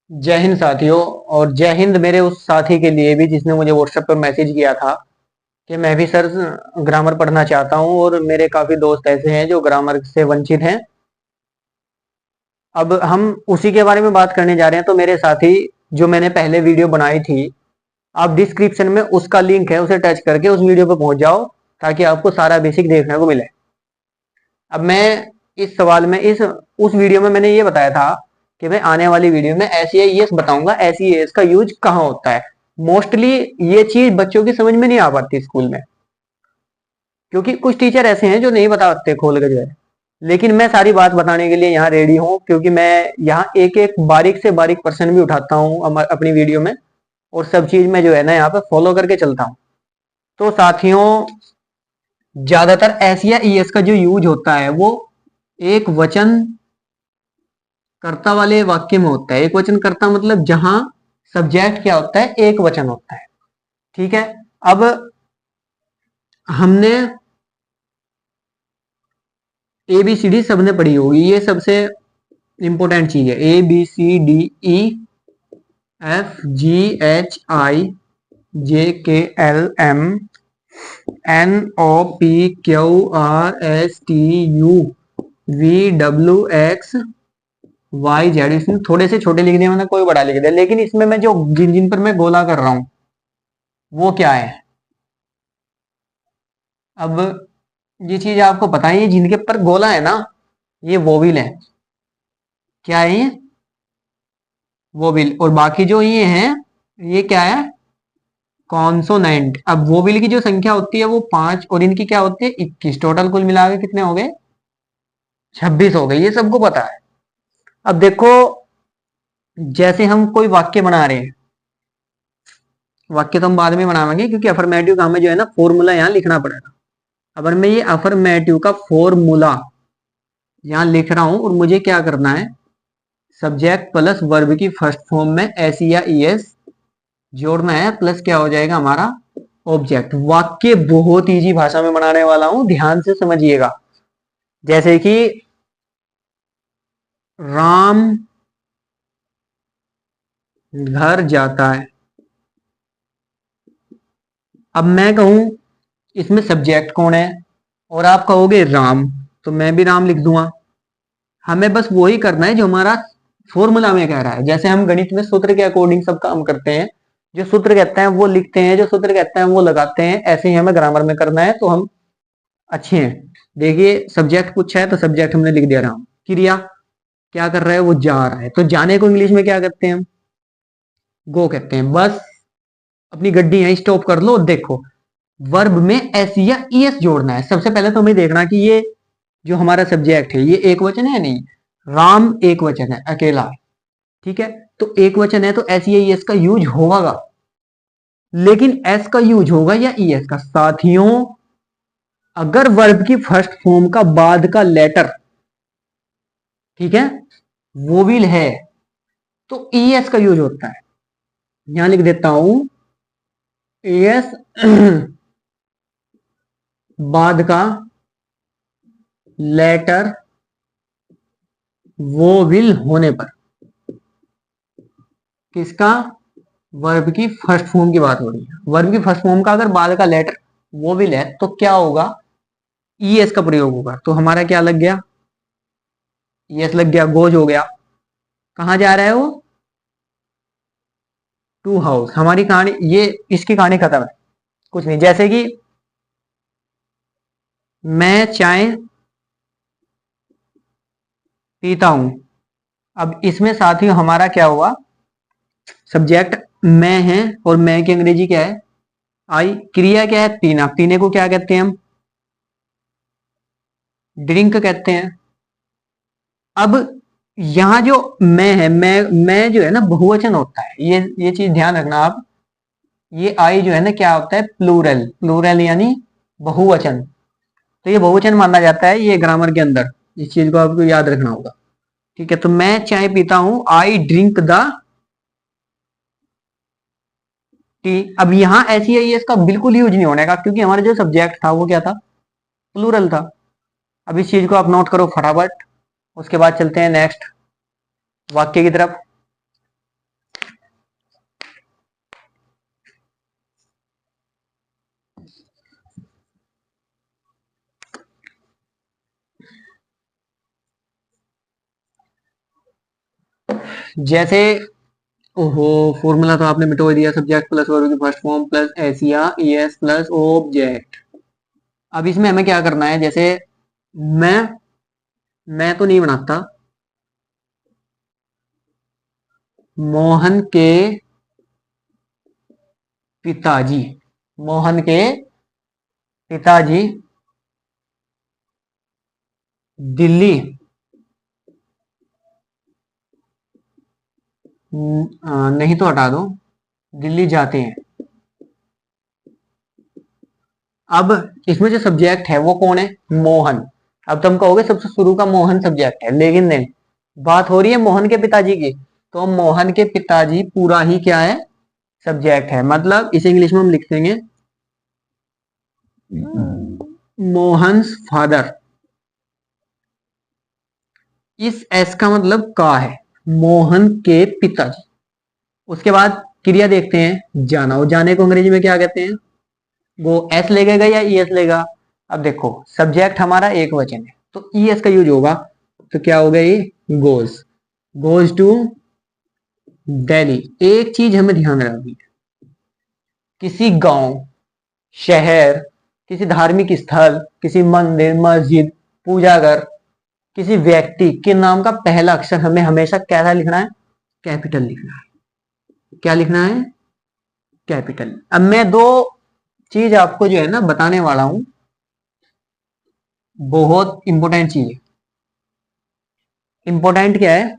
जय हिंद साथियों। और जय हिंद मेरे उस साथी के लिए भी जिसने मुझे व्हाट्सएप पर मैसेज किया था कि मैं भी सर ग्रामर पढ़ना चाहता हूं और मेरे काफी दोस्त ऐसे हैं जो ग्रामर से वंचित हैं। अब हम उसी के बारे में बात करने जा रहे हैं। तो मेरे साथी, जो मैंने पहले वीडियो बनाई थी, आप डिस्क्रिप्शन में उसका लिंक है, उसे टच करके उस वीडियो पर पहुंच जाओ ताकि आपको सारा बेसिक देखने को मिले। अब मैं इस सवाल में इस उस वीडियो में मैंने ये बताया था कि मैं आने वाली वीडियो में SEIS बताऊंगा, SEIS का यूज कहाँ होता है। मोस्टली ये चीज बच्चों की समझ में नहीं आ पाती स्कूल में, क्योंकि कुछ टीचर ऐसे हैं जो नहीं बताते खोल के जो है। लेकिन मैं सारी बात बताने के लिए यहाँ रेडी हूँ, क्योंकि मैं यहाँ एक एक बारीक से बारीक पर्सन भी उठाता हूँ अपनी वीडियो में, और सब चीज में जो है ना यहाँ पे फॉलो करके चलता हूँ। तो साथियों, ज्यादातर SEIS का जो यूज होता है वो एक वचन कर्ता वाले वाक्य में होता है। एक वचन कर्ता मतलब जहां सब्जेक्ट क्या होता है, एक वचन होता है। ठीक है। अब हमने ABCD सबने पढ़ी होगी, ये सबसे इंपॉर्टेंट चीज है। ABCDEFGHIJKLMNOPQRSTUVWXYZ। इसमें थोड़े से छोटे लिख दिए मैंने, कोई बड़ा लिख दिया, लेकिन इसमें मैं जो जिन जिन पर मैं गोला कर रहा हूं वो क्या है। अब ये चीज आपको पता है, ये जिनके पर गोला है ना, ये वोविल है। क्या है ये? वोविल। और बाकी जो ये हैं, ये क्या है? कॉन्सोनेंट। अब वोविल की जो संख्या होती है वो 5 और इनकी क्या होती है? 21। टोटल कुल मिला के कितने हो गए? 26 हो गए। ये सबको पता है। अब देखो, जैसे हम कोई वाक्य बना रहे हैं, वाक्य तो हम बाद में बनाएंगे क्योंकि अफर्मेटिव का हमें जो है ना फॉर्मूला यहाँ लिखना पड़ेगा। अगर मैं ये अफर्मेटिव का फॉर्मूला यहाँ लिख रहा हूं और मुझे क्या करना है, सब्जेक्ट प्लस वर्ब की फर्स्ट फॉर्म में एस या ES जोड़ना है, प्लस क्या हो जाएगा हमारा ऑब्जेक्ट। वाक्य बहुत इजी भाषा में बनाने वाला हूं, ध्यान से समझिएगा। जैसे कि राम घर जाता है। अब मैं कहूं इसमें सब्जेक्ट कौन है, और आप कहोगे राम, तो मैं भी राम लिख दूंगा। हमें बस वही करना है जो हमारा फॉर्मूला में कह रहा है। जैसे हम गणित में सूत्र के अकॉर्डिंग सब काम करते हैं, जो सूत्र कहते हैं वो लिखते हैं, जो सूत्र कहते हैं वो लगाते हैं। ऐसे ही हमें ग्रामर में करना है, तो हम अच्छे हैं। देखिए, सब्जेक्ट पूछा है तो सब्जेक्ट हमने लिख दिया राम। क्रिया क्या कर रहा है? वो जा रहा है। तो जाने को इंग्लिश में क्या कहते हैं हम? गो कहते हैं। बस अपनी गड्डी यहीं स्टॉप कर लो। देखो, वर्ब में एस या ES जोड़ना है। सबसे पहले तो हमें देखना कि ये जो हमारा सब्जेक्ट है ये एक वचन है या नहीं। राम एक वचन है, अकेला है। ठीक है, तो एक वचन है तो एस या ES का यूज होगा। लेकिन एस का यूज होगा या ES का? साथियों, अगर वर्ब की फर्स्ट फॉर्म का बाद का लेटर, ठीक है, वोविल है, तो ES का यूज होता है। यहां लिख देता हूं, ES बाद का लेटर वोविल होने पर। किसका? वर्ब की फर्स्ट फॉर्म की बात हो रही है। वर्ब की फर्स्ट फॉर्म का अगर बाद का लेटर वोविल है तो क्या होगा? ES का प्रयोग होगा। तो हमारा क्या लग गया? ES लग गया, गोज हो गया। कहां जा रहा है वो? To house. हमारी कहानी ये, इसकी कहानी खत्म है। कुछ नहीं। जैसे कि मैं चाय पीता हूं। अब इसमें साथियों हमारा क्या हुआ? सब्जेक्ट मैं है और मैं की अंग्रेजी क्या है? आई। क्रिया क्या है? पीना। पीने को क्या कहते हैं हम? ड्रिंक कहते हैं। अब यहां जो मैं है, मैं जो है ना बहुवचन होता है। ये चीज ध्यान रखना आप। ये आई जो है ना क्या होता है? प्लूरल। प्लूरल यानी बहुवचन। तो ये बहुवचन माना जाता है ये ग्रामर के अंदर। इस चीज को आपको याद रखना होगा। ठीक है, तो मैं चाय पीता हूं, आई ड्रिंक द टी। अब यहां SEIS का बिल्कुल यूज नहीं होने का, क्योंकि हमारा जो सब्जेक्ट था वो क्या था? प्लूरल था। अब इस चीज को आप नोट करो फटाफट। उसके बाद चलते हैं नेक्स्ट वाक्य की तरफ। जैसे, ओहो, फॉर्मूला तो आपने मिटो दिया, सब्जेक्ट प्लस वर्ब की फर्स्ट फॉर्म प्लस एस या एस प्लस ऑब्जेक्ट। अब इसमें हमें क्या करना है, जैसे मैं मैं तो नहीं बनाता, मोहन के पिताजी, मोहन के पिताजी दिल्ली नहीं तो हटा दो, दिल्ली जाते हैं। अब इसमें जो सब्जेक्ट है वो कौन है, मोहन। अब तुम कहोगे सबसे शुरू का मोहन सब्जेक्ट है, लेकिन नहीं, बात हो रही है मोहन के पिताजी की, तो मोहन के पिताजी पूरा ही क्या है, सब्जेक्ट है। मतलब इसे इंग्लिश में हम लिख देंगे मोहन्स फादर। इस एस का मतलब का है, मोहन के पिताजी। उसके बाद क्रिया देखते हैं, जाना। और जाने को अंग्रेजी में क्या कहते हैं, वो एस लेगा या ई एस लेगा। अब देखो सब्जेक्ट हमारा एक वचन है, तो ई एस का यूज होगा, तो क्या होगा ये, गोज, गोज टू दिल्ली। एक चीज हमें ध्यान रखनी है, किसी गांव, शहर, किसी धार्मिक स्थल, किसी मंदिर, मस्जिद, पूजा घर, किसी व्यक्ति के नाम का पहला अक्षर हमें हमेशा कैसा लिखना है, कैपिटल लिखना है। क्या लिखना है, कैपिटल। अब मैं दो चीज आपको जो है ना बताने वाला हूं, बहुत इंपॉर्टेंट चीज है। इंपॉर्टेंट क्या है,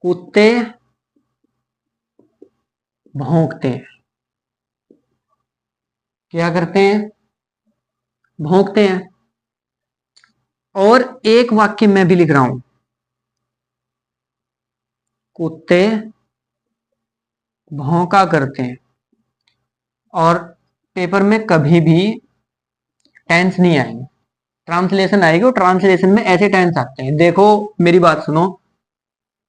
कुत्ते भौंकते हैं। क्या करते हैं, भौंकते हैं। और एक वाक्य मैं भी लिख रहा हूं, कुत्ते भौंका करते हैं। और पेपर में कभी भी टेंस नहीं आएंगे, ट्रांसलेशन आएगी, और ट्रांसलेशन में ऐसे टेंस आते हैं। देखो मेरी बात सुनो,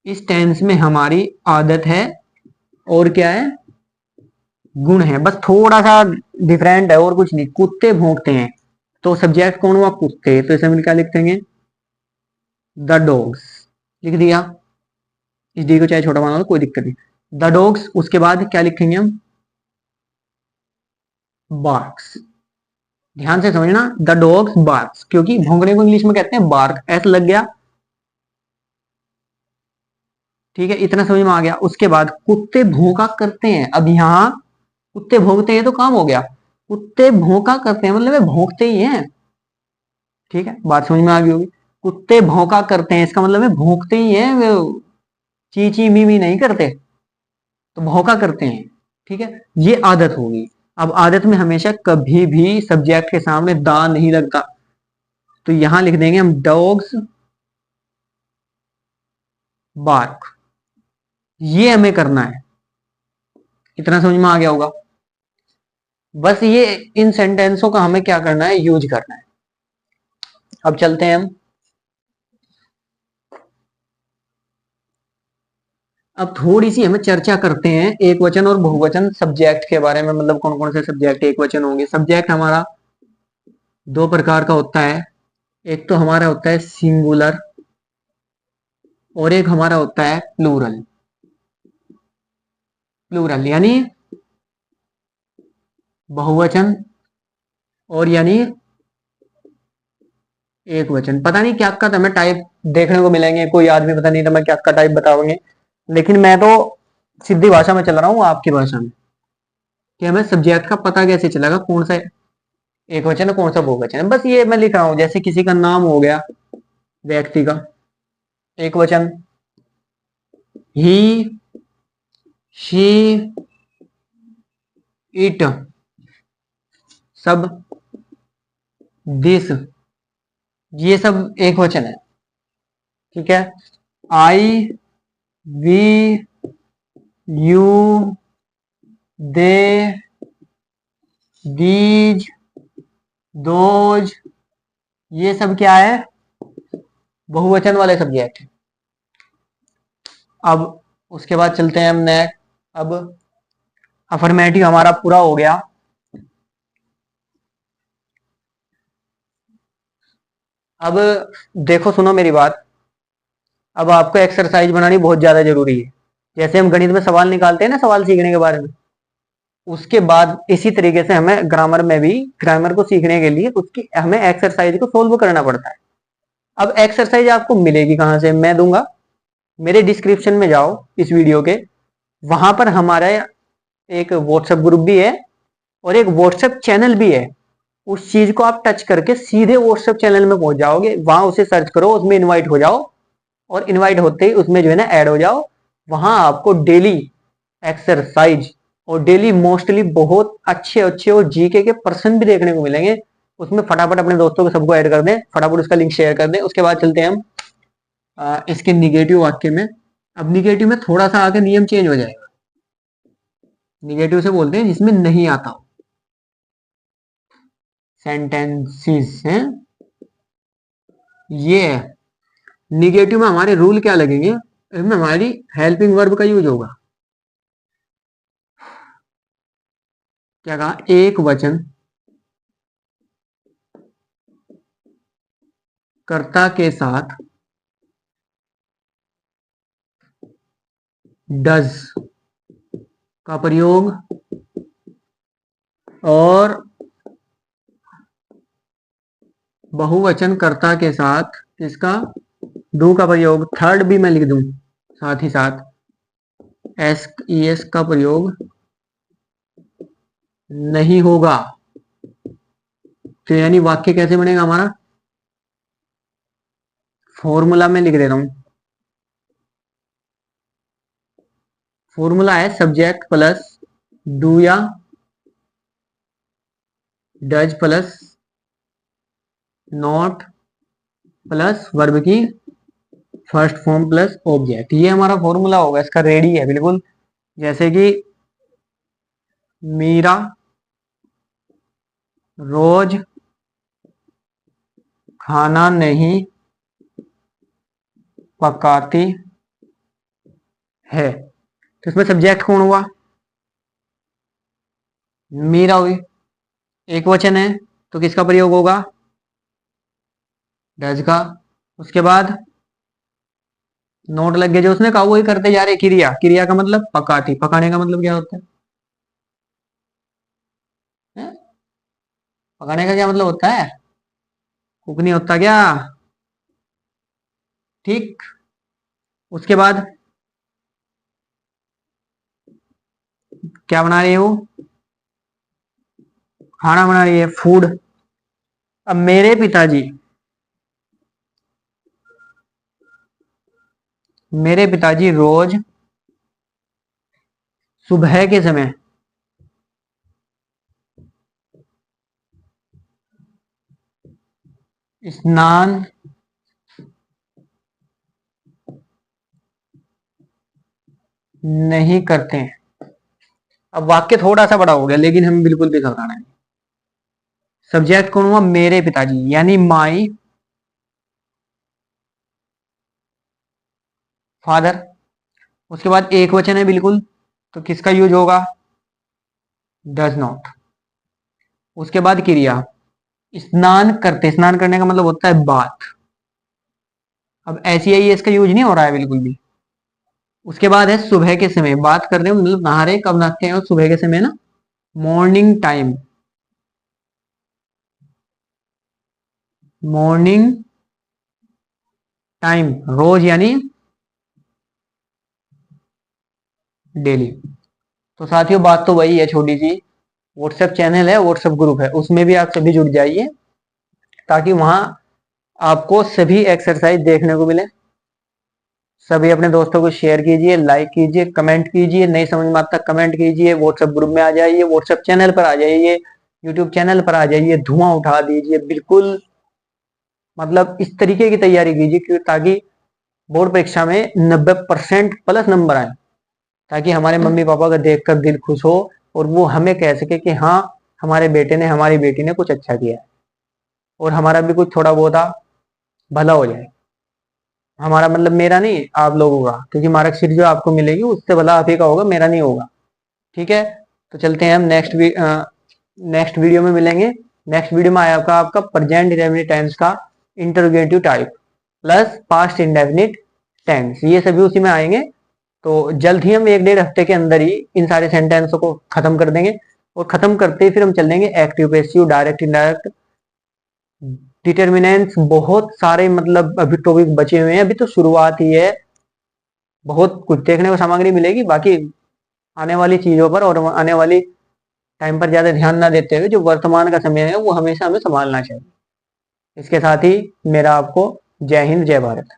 इस टेंस में हमारी आदत है और क्या है, गुण है, बस थोड़ा सा डिफरेंट है और कुछ नहीं। कुत्ते भौंकते हैं, तो सब्जेक्ट कौन हुआ, कुत्ते, तो इसे हम क्या लिख देंगे, द डॉग्स। लिख दिया, इस डी को चाहे छोटा बना लो कोई दिक्कत नहीं, द डॉग्स। उसके बाद क्या लिखेंगे हम, बार्क्स। ध्यान से समझना, द डॉग्स बार्क्स, क्योंकि भौंकने को इंग्लिश में कहते हैं बार्क, एस लग गया, ठीक है, इतना समझ में आ गया। उसके बाद कुत्ते भौंका करते हैं। अब यहाँ कुत्ते भौंकते हैं तो काम हो गया, कुत्ते भौंका करते हैं मतलब वे भौंकते ही हैं, ठीक है, बात समझ में आ गई होगी। कुत्ते भौंका करते हैं इसका मतलब है भौंकते ही हैं, वे ची ची मी मी नहीं करते, तो भौंका करते हैं, ठीक है, ये आदत होगी। अब आदत में हमेशा कभी भी सब्जेक्ट के सामने दा नहीं लगता, तो यहां लिख देंगे हम डॉग्स बार्क। ये हमें करना है, इतना समझ में आ गया होगा। बस ये इन सेंटेंसों का हमें क्या करना है, यूज करना है। अब चलते हैं हम, अब थोड़ी सी हमें चर्चा करते हैं एक वचन और बहुवचन सब्जेक्ट के बारे में। मतलब कौन कौन से सब्जेक्ट एक वचन होंगे। सब्जेक्ट हमारा दो प्रकार का होता है, एक तो हमारा होता है सिंगुलर, और एक हमारा होता है प्लूरल। प्लूरल यानी बहुवचन, और यानी एक वचन। पता नहीं क्या क्या हमें टाइप देखने को मिलेंगे, कोई आदमी पता नहीं मैं क्या क्या टाइप बताओगे, लेकिन मैं तो सीधी भाषा में चल रहा हूँ आपकी भाषा में, कि हमें सब्जेक्ट का पता कैसे चलेगा कौन सा एक वचन है कौन सा बहुवचन है। बस ये मैं लिख रहा हूं, जैसे किसी का नाम हो गया, व्यक्ति का एक वचन, ही, शी, इट, सब, दिस, ये सब एक वचन है, ठीक है। I, we, you, they, these, those, ये सब क्या है, बहुवचन वाले सब्जेक्ट। अब उसके बाद चलते हैं हम नेक्स्ट। अब अफर्मेटिव हमारा पूरा हो गया। अब देखो सुनो मेरी बात, अब आपको एक्सरसाइज बनानी बहुत ज्यादा जरूरी है। जैसे हम गणित में सवाल निकालते हैं ना, सवाल सीखने के बारे में, उसके बाद इसी तरीके से हमें ग्रामर में भी, ग्रामर को सीखने के लिए उसकी हमें एक्सरसाइज को सोल्व करना पड़ता है। अब एक्सरसाइज आपको मिलेगी कहां से? मैं दूंगा। मेरे डिस्क्रिप्शन में जाओ इस वीडियो के, वहां पर हमारा एक व्हाट्सएप ग्रुप भी है और एक व्हाट्सएप चैनल भी है। उस चीज को आप टच करके सीधे व्हाट्सएप चैनल में पहुंच जाओगे। वहां उसे सर्च करो, उसमें इनवाइट हो जाओ और इनवाइट होते ही उसमें जो है ना ऐड हो जाओ। वहां आपको डेली एक्सरसाइज और डेली मोस्टली बहुत अच्छे अच्छे और जीके के पर्सन भी देखने को मिलेंगे। उसमें फटाफट अपने दोस्तों को सबको ऐड कर दें, फटाफट उसका लिंक शेयर कर दें। उसके बाद चलते हैं हम इसके निगेटिव वाक्य में। अब निगेटिव में थोड़ा सा आगे नियम चेंज हो जाएगा। निगेटिव से बोलते हैं जिसमें नहीं आता हो सेंटेंसेस हैं ये। निगेटिव में हमारे रूल क्या लगेंगे? इसमें हमारी हेल्पिंग वर्ब का यूज होगा। क्या कहा? एक वचन कर्ता के साथ डज का प्रयोग और बहुवचन कर्ता के साथ इसका डू का प्रयोग, थर्ड भी मैं लिख दूं साथ ही साथ, एस एस का प्रयोग नहीं होगा। तो यानी वाक्य कैसे बनेगा हमारा? फॉर्मूला में लिख देता हूं। फॉर्मूला है सब्जेक्ट प्लस डू या does plus not plus verb की फर्स्ट फॉर्म प्लस ऑब्जेक्ट। ये हमारा फॉर्मूला होगा, इसका रेडी है बिल्कुल। जैसे कि मीरा रोज खाना नहीं पकाती है। तो इसमें सब्जेक्ट कौन हुआ? मीरा हुई। एक वचन है तो किसका प्रयोग होगा? डज का। उसके बाद नोट लग गया, जो उसने कहा वही करते जा रहे। क्रिया, क्रिया का मतलब पकाती, पकाने का मतलब क्या होता है? पकाने का क्या मतलब होता है? कुक नहीं होता क्या? ठीक। उसके बाद क्या बना रही है वो? खाना बना रही है, फूड। अब मेरे पिताजी रोज सुबह के समय स्नान नहीं करते हैं। अब वाक्य थोड़ा सा बड़ा हो गया लेकिन हमें बिल्कुल भी घबराना है। सब्जेक्ट कौन हुआ? मेरे पिताजी, यानी माई फादर। उसके बाद एक वचन है बिल्कुल, तो किसका यूज होगा? Does not. उसके बाद क्रिया, स्नान करते, स्नान करने का मतलब होता है बात। अब ऐसी आई इसका यूज नहीं हो रहा है बिल्कुल भी। उसके बाद है सुबह के समय, बात कर रहे हो मतलब नहा रहे, कब नहाते हैं? सुबह के समय ना, मॉर्निंग टाइम। मॉर्निंग टाइम रोज यानी डेली। तो साथियों बात तो वही है छोटी सी। व्हाट्सएप चैनल है, व्हाट्सएप ग्रुप है, उसमें भी आप सभी जुड़ जाइए ताकि वहां आपको सभी एक्सरसाइज देखने को मिले। सभी अपने दोस्तों को शेयर कीजिए, लाइक कीजिए, कमेंट कीजिए। नहीं समझ में आता कमेंट कीजिए, व्हाट्सएप ग्रुप में आ जाइए, व्हाट्सएप चैनल पर आ जाइए, यूट्यूब चैनल पर आ जाइए, धुआं उठा दीजिए बिल्कुल। मतलब इस तरीके की तैयारी कीजिए ताकि बोर्ड परीक्षा में 90% प्लस नंबर आए, ताकि हमारे मम्मी पापा का देखकर दिल खुश हो और वो हमें कह सके कि हाँ हमारे बेटे ने, हमारी बेटी ने कुछ अच्छा किया है और हमारा भी कुछ थोड़ा बहुत भला हो जाए। हमारा मतलब मेरा नहीं, आप लोगों का, क्योंकि मार्कशीट जो आपको मिलेगी उससे भला आप ही का होगा, मेरा नहीं होगा। ठीक है, तो चलते हैं हम नेक्स्ट वीडियो में मिलेंगे। नेक्स्ट वीडियो में आया आपका प्रेजेंट इंडेफिनिट टेंस का interrogative type plus past indefinite tense, ये सभी उसी में आएंगे। तो जल्द ही हम 1-1.5 हफ्ते के अंदर ही इन सारे सेंटेंसों को खत्म कर देंगे, और खत्म करते ही फिर हम चल देंगे active, passive, direct, indirect, determinants. बहुत सारे मतलब अभी टॉपिक बचे हुए हैं, अभी तो शुरुआत ही है। बहुत कुछ देखने को सामग्री मिलेगी। बाकी आने वाली चीजों पर और आने वाली टाइम पर ज्यादा ध्यान ना देते हुए जो वर्तमान का समय है वो हमेशा हमें संभालना चाहिए। इसके साथ ही मेरा आपको जय हिंद, जय भारत।